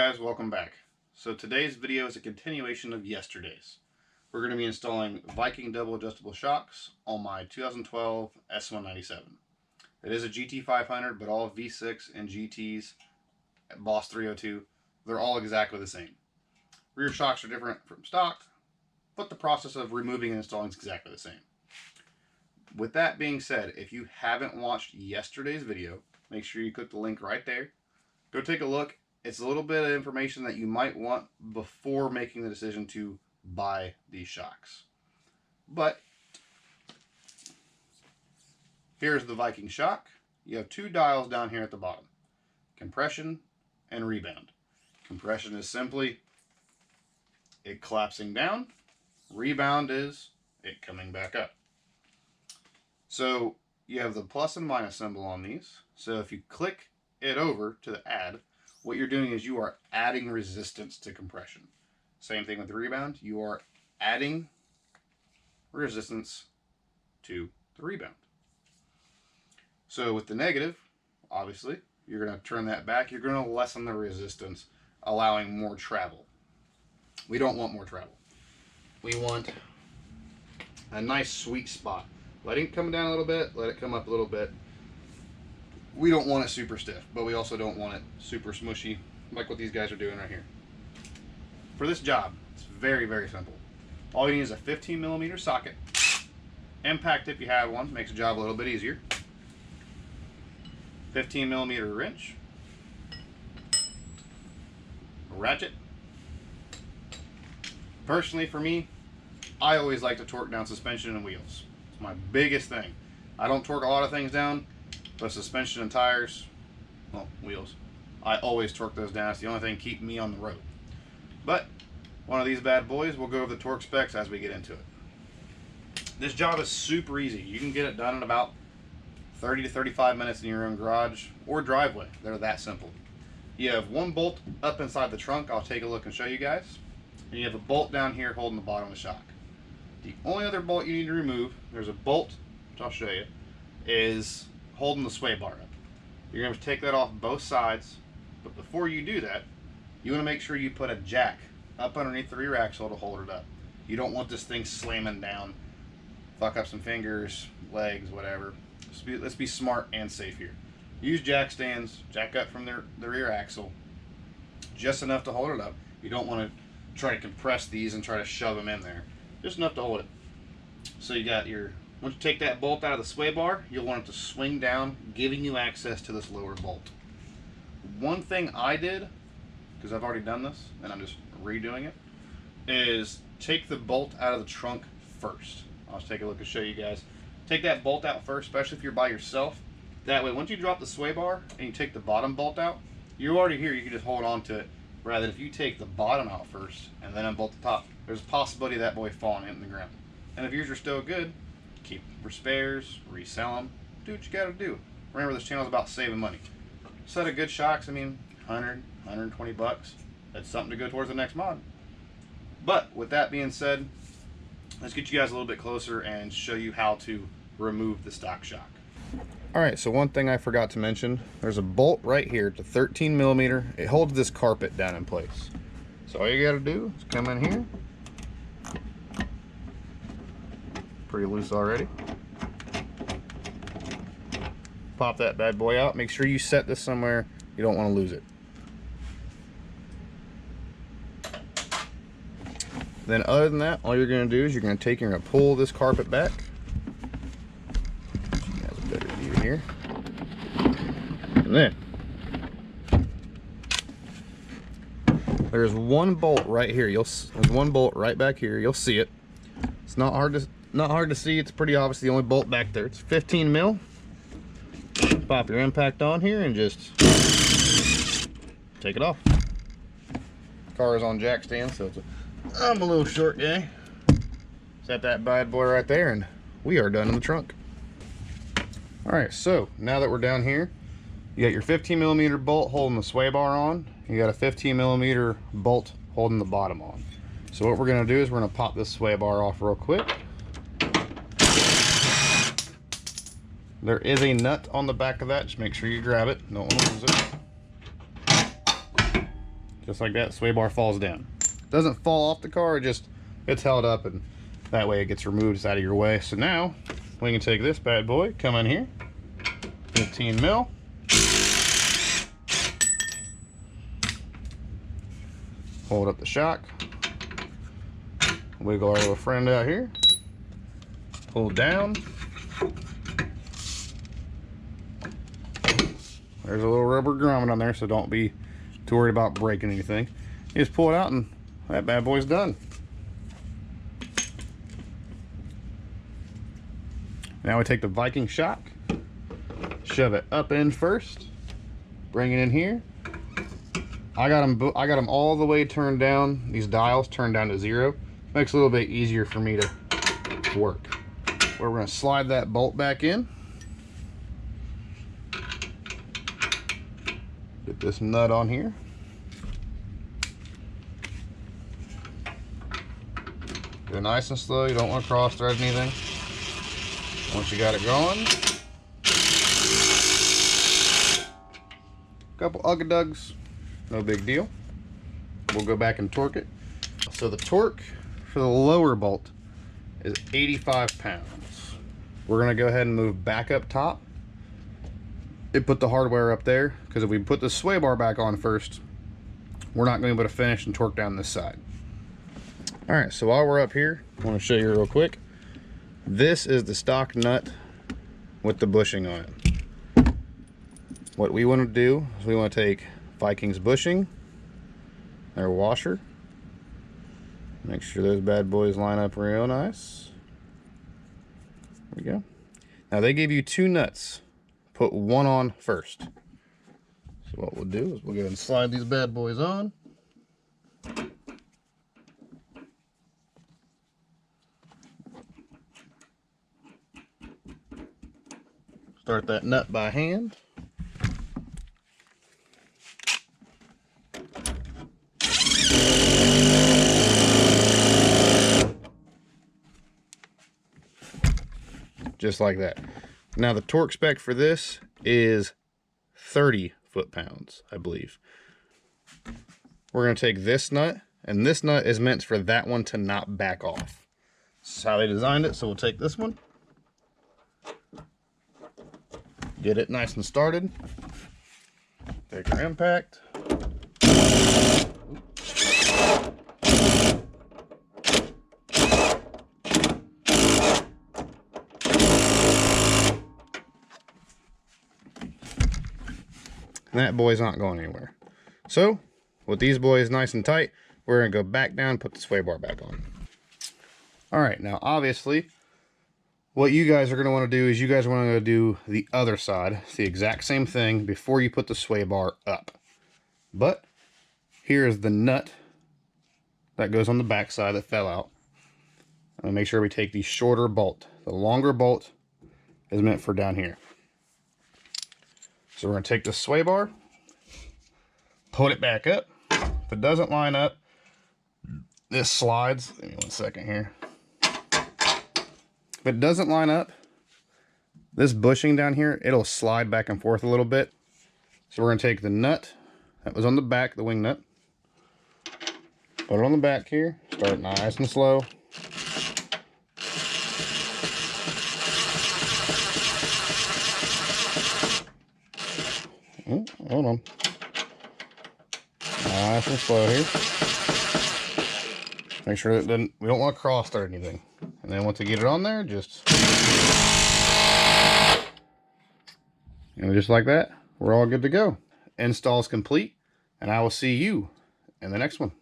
guys, welcome back. So today's video is a continuation of yesterday's. We're going to be installing Viking double adjustable shocks on my 2012 S197. It is a GT 500, but all V6 and GTs, Boss 302, they're all exactly the same. Rear shocks are different from stock, but the process of removing and installing is exactly the same. With that being said, if you haven't watched yesterday's video, make sure you click the link right there. Go take a look. It's a little bit of information that you might want before making the decision to buy these shocks. But here's the Viking shock. You have two dials down here at the bottom: compression and rebound. Compression is simply it collapsing down. Rebound is it coming back up. So you have the plus and minus symbol on these. So if you click it over to the add, what you're doing is you are adding resistance to compression. Same thing with the rebound. You are adding resistance to the rebound. So with the negative, obviously, you're going to turn that back. You're going to lessen the resistance, allowing more travel. We don't want more travel. We want a nice sweet spot. Let it come down a little bit. Let it come up a little bit. We don't want it super stiff, but we also don't want it super smushy, like what these guys are doing right here. For this job, it's very, very simple. All you need is a 15mm socket. Impact, if you have one, makes the job a little bit easier. 15mm wrench. A ratchet. Personally, for me, I always like to torque down suspension and wheels. It's my biggest thing. I don't torque a lot of things down, but suspension and tires, well, wheels, I always torque those down. It's the only thing keeping me on the road. But one of these bad boys, we'll go over the torque specs as we get into it. This job is super easy. You can get it done in about 30 to 35 minutes in your own garage or driveway. They're that simple. You have one bolt up inside the trunk. I'll take a look and show you guys. And you have a bolt down here holding the bottom of the shock. The only other bolt you need to remove, there's a bolt, which I'll show you, is holding the sway bar up. You're going to take that off both sides, but before you do that, you want to make sure you put a jack up underneath the rear axle to hold it up. You don't want this thing slamming down, fuck up some fingers, legs, whatever. Let's be smart and safe here. Use jack stands, jack up from the rear axle, just enough to hold it up. You don't want to try to compress these and try to shove them in there. Just enough to hold it. So you got your, once you take that bolt out of the sway bar, you'll want it to swing down, giving you access to this lower bolt. One thing I did, because I've already done this and I'm just redoing it, is take the bolt out of the trunk first. I'll just take a look and show you guys. Take that bolt out first, especially if you're by yourself. That way, once you drop the sway bar and you take the bottom bolt out, you're already here, you can just hold on to it. Rather than if you take the bottom out first and then unbolt the top, there's a possibility of that boy falling in the ground. And if yours are still good, keep for spares, resell them, do what you gotta do. Remember, this channel is about saving money. Set of good shocks, I mean, 100, 120 bucks. That's something to go towards the next mod. But with that being said, let's get you guys a little bit closer and show you how to remove the stock shock. Alright, so one thing I forgot to mention, there's a bolt right here to 13mm. It holds this carpet down in place. So all you gotta do is come in here. Pretty loose already. Pop that bad boy out. Make sure you set this somewhere you don't want to lose it. Then other than that, all you're going to do is you're going to take and you're going to pull this carpet back. Has a better view here. And then there's one bolt right here. There's one bolt right back here. You'll see it. It's not hard to see. It's pretty obvious. The only bolt back there. It's 15 mil. Pop your impact on here and just take it off. Car is on jack stand, so I'm a little short guy. Set that bad boy right there, and we are done in the trunk. All right, so now that we're down here, you got your 15mm bolt holding the sway bar on. You got a 15mm bolt holding the bottom on. So what we're going to do is we're going to pop this sway bar off real quick. There is a nut on the back of that. Just make sure you grab it. Don't want to lose it. Just like that, sway bar falls down. Doesn't fall off the car, it's held up, and that way it gets removed, it's out of your way. So now we can take this bad boy, come in here, 15 mil. Hold up the shock. Wiggle our little friend out here. Pull down. There's a little rubber grommet on there, so don't be too worried about breaking anything. You just pull it out and that bad boy's done. Now we take the Viking shock, shove it up in first, bring it in here. I got them all the way turned down. These dials turned down to 0. Makes it a little bit easier for me to work. We're going to slide that bolt back in. Get this nut on here. Go nice and slow. You don't want to cross thread anything. Once you got it going, couple ugga-dugs, no big deal. We'll go back and torque it. So the torque for the lower bolt is 85 pounds. We're going to go ahead and move back up top. It put the hardware up there, because if we put the sway bar back on first, we're not going to be able to finish and torque down this side. Alright, so while we're up here, I want to show you real quick. This is the stock nut with the bushing on it. What we want to do is we want to take Viking's bushing, their washer, make sure those bad boys line up real nice. There we go. Now they give you 2 nuts. Put one on first. So what we'll do is we'll go ahead and slide these bad boys on. Start that nut by hand. Just like that. Now the torque spec for this is 30 foot-pounds, I believe. We're going to take this nut, and this nut is meant for that one to not back off. This is how they designed it, so we'll take this one. Get it nice and started. Take our impact. And that boy's not going anywhere. So, with these boys nice and tight, we're going to go back down and put the sway bar back on. Alright, now obviously, what you guys are going to want to do is you guys want to do the other side. It's the exact same thing before you put the sway bar up. But, here's the nut that goes on the back side that fell out. And make sure we take the shorter bolt. The longer bolt is meant for down here. So we're going to take the sway bar, put it back up. If it doesn't line up, this slides. Give me 1 second here. If it doesn't line up, this bushing down here, it'll slide back and forth a little bit. So we're going to take the nut that was on the back, the wing nut, put it on the back here, start nice and slow. Oh, hold on. Nice and slow here. Make sure that we don't want to cross thread anything. And then once you get it on there, just like that, we're all good to go. Install's complete, and I will see you in the next one.